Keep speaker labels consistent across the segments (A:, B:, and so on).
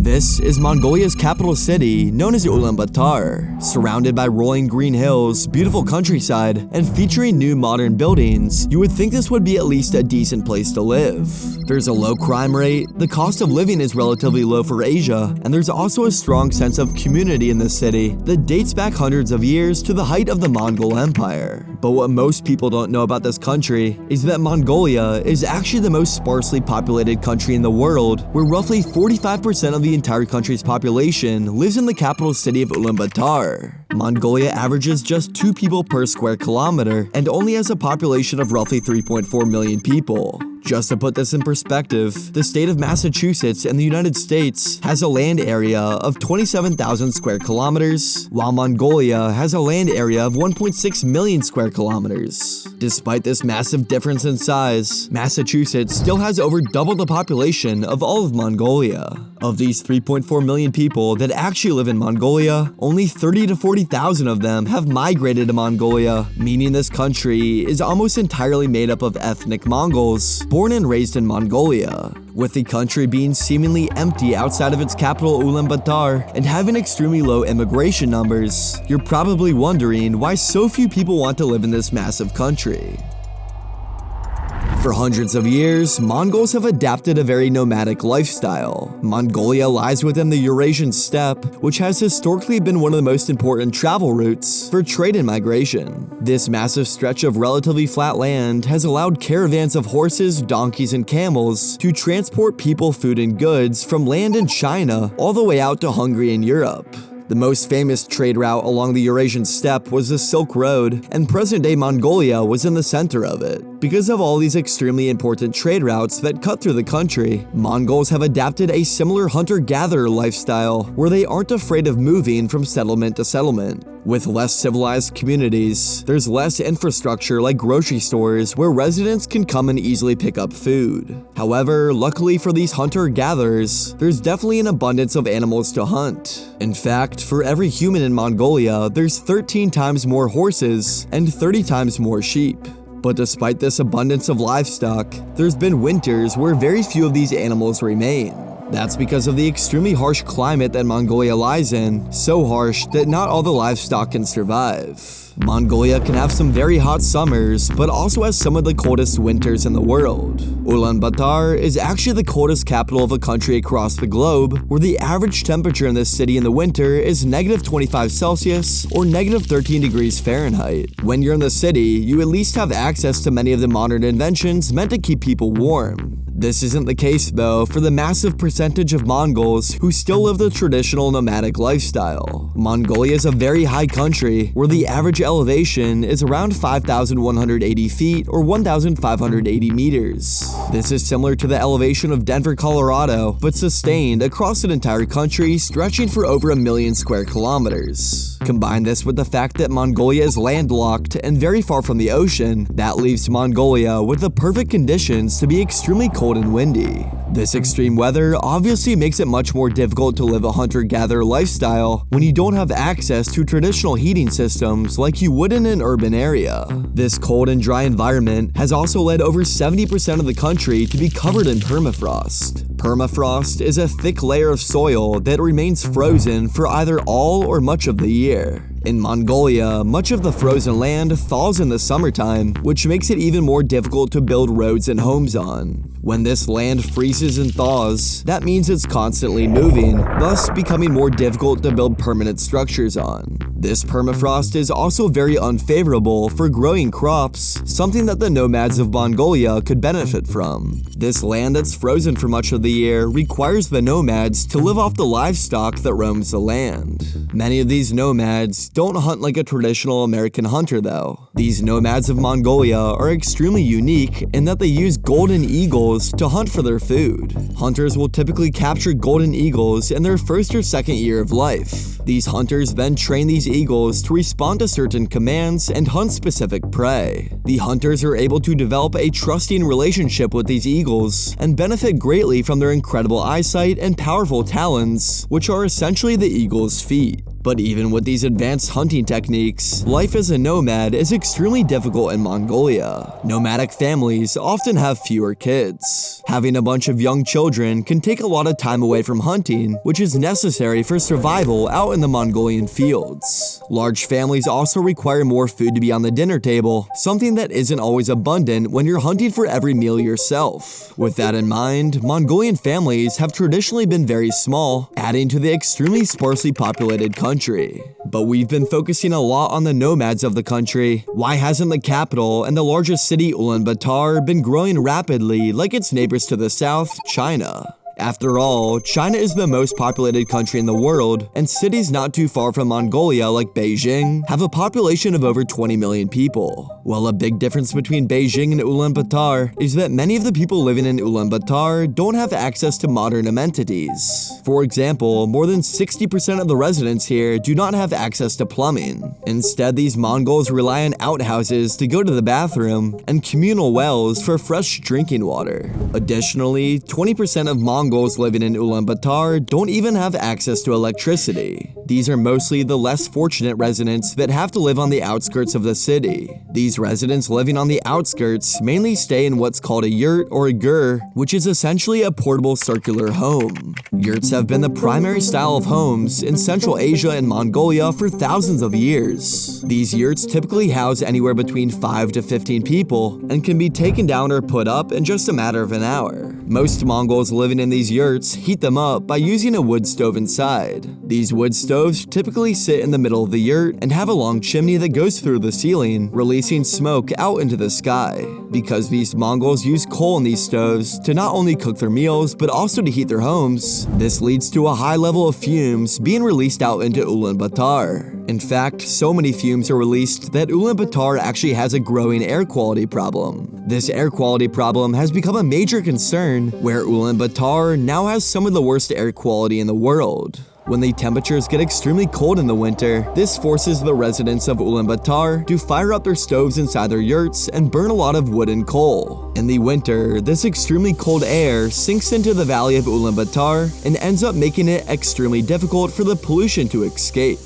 A: This is Mongolia's capital city, known as Ulaanbaatar. Surrounded by rolling green hills, beautiful countryside, and featuring new modern buildings, you would think this would be at least a decent place to live. There's a low crime rate, the cost of living is relatively low for Asia, and there's also a strong sense of community in this city that dates back hundreds of years to the height of the Mongol Empire. But what most people don't know about this country is that Mongolia is actually the most sparsely populated country in the world, where roughly 45% of the entire country's population lives in the capital city of Ulaanbaatar. Mongolia averages just 2 people per square kilometer and only has a population of roughly 3.4 million people. Just to put this in perspective, the state of Massachusetts in the United States has a land area of 27,000 square kilometers, while Mongolia has a land area of 1.6 million square kilometers. Despite this massive difference in size, Massachusetts still has over double the population of all of Mongolia. Of these 3.4 million people that actually live in Mongolia, only 30 to 40,000 of them have migrated to Mongolia, meaning this country is almost entirely made up of ethnic Mongols, born and raised in Mongolia. With the country being seemingly empty outside of its capital Ulaanbaatar and having extremely low immigration numbers, you're probably wondering why so few people want to live in this massive country. For hundreds of years, Mongols have adapted a very nomadic lifestyle. Mongolia lies within the Eurasian steppe, which has historically been one of the most important travel routes for trade and migration. This massive stretch of relatively flat land has allowed caravans of horses, donkeys, and camels to transport people, food, and goods from land in China all the way out to Hungary and Europe. The most famous trade route along the Eurasian steppe was the Silk Road, and present-day Mongolia was in the center of it. Because of all these extremely important trade routes that cut through the country, Mongols have adapted a similar hunter-gatherer lifestyle where they aren't afraid of moving from settlement to settlement. With less civilized communities, there's less infrastructure like grocery stores where residents can come and easily pick up food. However, luckily for these hunter-gatherers, there's definitely an abundance of animals to hunt. In fact, for every human in Mongolia, there's 13 times more horses and 30 times more sheep. But despite this abundance of livestock, there's been winters where very few of these animals remain. That's because of the extremely harsh climate that Mongolia lies in, so harsh that not all the livestock can survive. Mongolia can have some very hot summers, but also has some of the coldest winters in the world. Ulaanbaatar is actually the coldest capital of a country across the globe, where the average temperature in this city in the winter is -25 Celsius or -13 degrees Fahrenheit. When you're in the city, you at least have access to many of the modern inventions meant to keep people warm. This isn't the case, though, for the massive percentage of Mongols who still live the traditional nomadic lifestyle. Mongolia is a very high country, where the average elevation is around 5,180 feet or 1,580 meters. This is similar to the elevation of Denver, Colorado, but sustained across an entire country stretching for over 1 million square kilometers. Combine this with the fact that Mongolia is landlocked and very far from the ocean, that leaves Mongolia with the perfect conditions to be extremely cold and windy. This extreme weather obviously makes it much more difficult to live a hunter-gatherer lifestyle when you don't have access to traditional heating systems like you would in an urban area. This cold and dry environment has also led over 70% of the country to be covered in permafrost. Permafrost is a thick layer of soil that remains frozen for either all or much of the year. In Mongolia, much of the frozen land thaws in the summertime, which makes it even more difficult to build roads and homes on. When this land freezes and thaws, that means it's constantly moving, thus becoming more difficult to build permanent structures on. This permafrost is also very unfavorable for growing crops, something that the nomads of Mongolia could benefit from. This land that's frozen for much of the year requires the nomads to live off the livestock that roams the land. Many of these nomads don't hunt like a traditional American hunter, though. These nomads of Mongolia are extremely unique in that they use golden eagles to hunt for their food. Hunters will typically capture golden eagles in their first or second year of life. These hunters then train these eagles to respond to certain commands and hunt specific prey. The hunters are able to develop a trusting relationship with these eagles and benefit greatly from their incredible eyesight and powerful talons, which are essentially the eagle's feet. But even with these advanced hunting techniques, life as a nomad is extremely difficult in Mongolia. Nomadic families often have fewer kids. Having a bunch of young children can take a lot of time away from hunting, which is necessary for survival out in the Mongolian fields. Large families also require more food to be on the dinner table, something that isn't always abundant when you're hunting for every meal yourself. With that in mind, Mongolian families have traditionally been very small, adding to the extremely sparsely populated country. But we've been focusing a lot on the nomads of the country. Why hasn't the capital and the largest city, Ulaanbaatar, been growing rapidly like its neighbors to the south, China? After all, China is the most populated country in the world, and cities not too far from Mongolia like Beijing have a population of over 20 million people. Well, a big difference between Beijing and Ulaanbaatar is that many of the people living in Ulaanbaatar don't have access to modern amenities. For example, more than 60% of the residents here do not have access to plumbing. Instead, these Mongols rely on outhouses to go to the bathroom and communal wells for fresh drinking water. Additionally, 20% of Mongols living in Ulaanbaatar don't even have access to electricity. These are mostly the less fortunate residents that have to live on the outskirts of the city. These residents living on the outskirts mainly stay in what's called a yurt or a gur, which is essentially a portable circular home. Yurts have been the primary style of homes in Central Asia and Mongolia for thousands of years. These yurts typically house anywhere between 5 to 15 people and can be taken down or put up in just a matter of an hour. Most Mongols living in these yurts heat them up by using a wood stove inside. These wood stoves typically sit in the middle of the yurt and have a long chimney that goes through the ceiling, releasing smoke out into the sky. Because these Mongols use coal in these stoves to not only cook their meals but also to heat their homes, this leads to a high level of fumes being released out into Ulaanbaatar. In fact, so many fumes are released that Ulaanbaatar actually has a growing air quality problem. This air quality problem has become a major concern, where Ulaanbaatar now has some of the worst air quality in the world. When the temperatures get extremely cold in the winter, this forces the residents of Ulaanbaatar to fire up their stoves inside their yurts and burn a lot of wood and coal. In the winter, this extremely cold air sinks into the valley of Ulaanbaatar and ends up making it extremely difficult for the pollution to escape.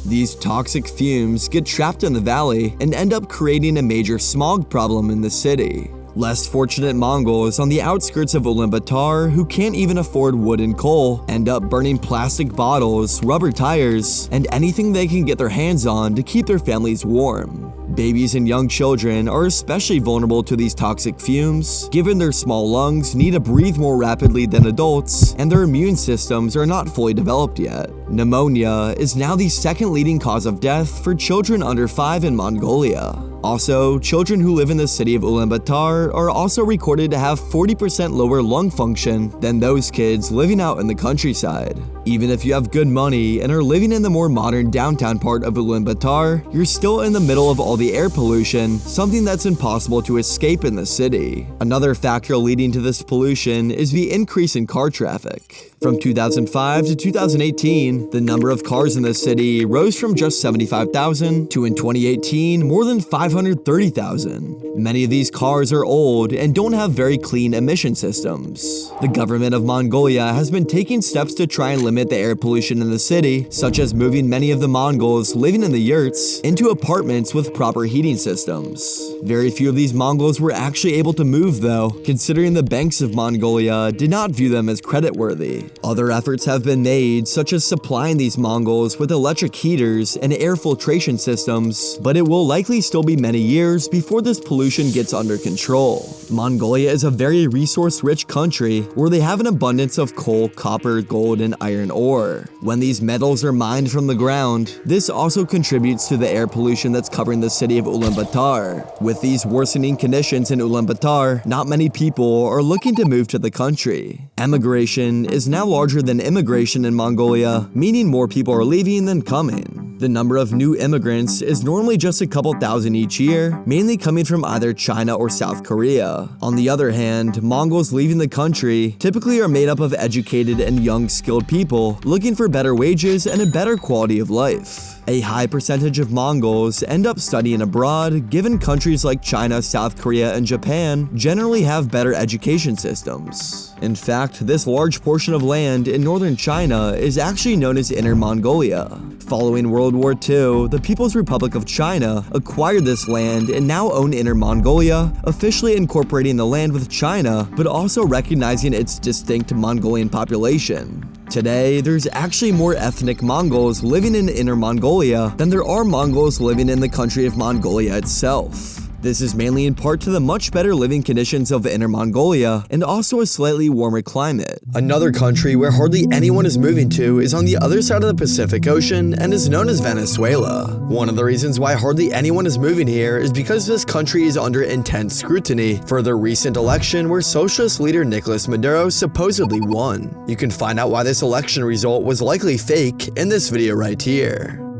A: These toxic fumes get trapped in the valley and end up creating a major smog problem in the city. Less fortunate Mongols on the outskirts of Ulaanbaatar who can't even afford wood and coal end up burning plastic bottles, rubber tires, and anything they can get their hands on to keep their families warm. Babies and young children are especially vulnerable to these toxic fumes, given their small lungs need to breathe more rapidly than adults, and their immune systems are not fully developed yet. Pneumonia is now the second leading cause of death for children under 5 in Mongolia. Also, children who live in the city of Ulaanbaatar are also recorded to have 40% lower lung function than those kids living out in the countryside. Even if you have good money and are living in the more modern downtown part of Ulaanbaatar, you're still in the middle of all the air pollution, something that's impossible to escape in the city. Another factor leading to this pollution is the increase in car traffic. From 2005 to 2018, the number of cars in the city rose from just 75,000 to in 2018 more than 530,000. Many of these cars are old and don't have very clean emission systems. The government of Mongolia has been taking steps to try and limit the air pollution in the city, such as moving many of the Mongols living in the yurts into apartments with proper heating systems. Very few of these Mongols were actually able to move though, considering the banks of Mongolia did not view them as creditworthy. Other efforts have been made, such as supplying these Mongols with electric heaters and air filtration systems, but it will likely still be many years before this pollution gets under control. Mongolia is a very resource-rich country where they have an abundance of coal, copper, gold, and iron ore. When these metals are mined from the ground, this also contributes to the air pollution that's covering the city of Ulaanbaatar. With these worsening conditions in Ulaanbaatar, not many people are looking to move to the country. Emigration is now larger than immigration in Mongolia, meaning more people are leaving than coming. The number of new immigrants is normally just a couple thousand each year, mainly coming from either China or South Korea. On the other hand, Mongols leaving the country typically are made up of educated and young skilled people looking for better wages and a better quality of life. A high percentage of Mongols end up studying abroad, given countries like China, South Korea, and Japan generally have better education systems. In fact, this large portion of land in northern China is actually known as Inner Mongolia. Following World War II, the People's Republic of China acquired this land and now own Inner Mongolia, officially incorporating the land with China, but also recognizing its distinct Mongolian population. Today, there's actually more ethnic Mongols living in Inner Mongolia than there are Mongols living in the country of Mongolia itself. This is mainly in part to the much better living conditions of Inner Mongolia and also a slightly warmer climate. Another country where hardly anyone is moving to is on the other side of the Pacific Ocean and is known as Venezuela. One of the reasons why hardly anyone is moving here is because this country is under intense scrutiny for the recent election where socialist leader Nicolas Maduro supposedly won. You can find out why this election result was likely fake in this video right here.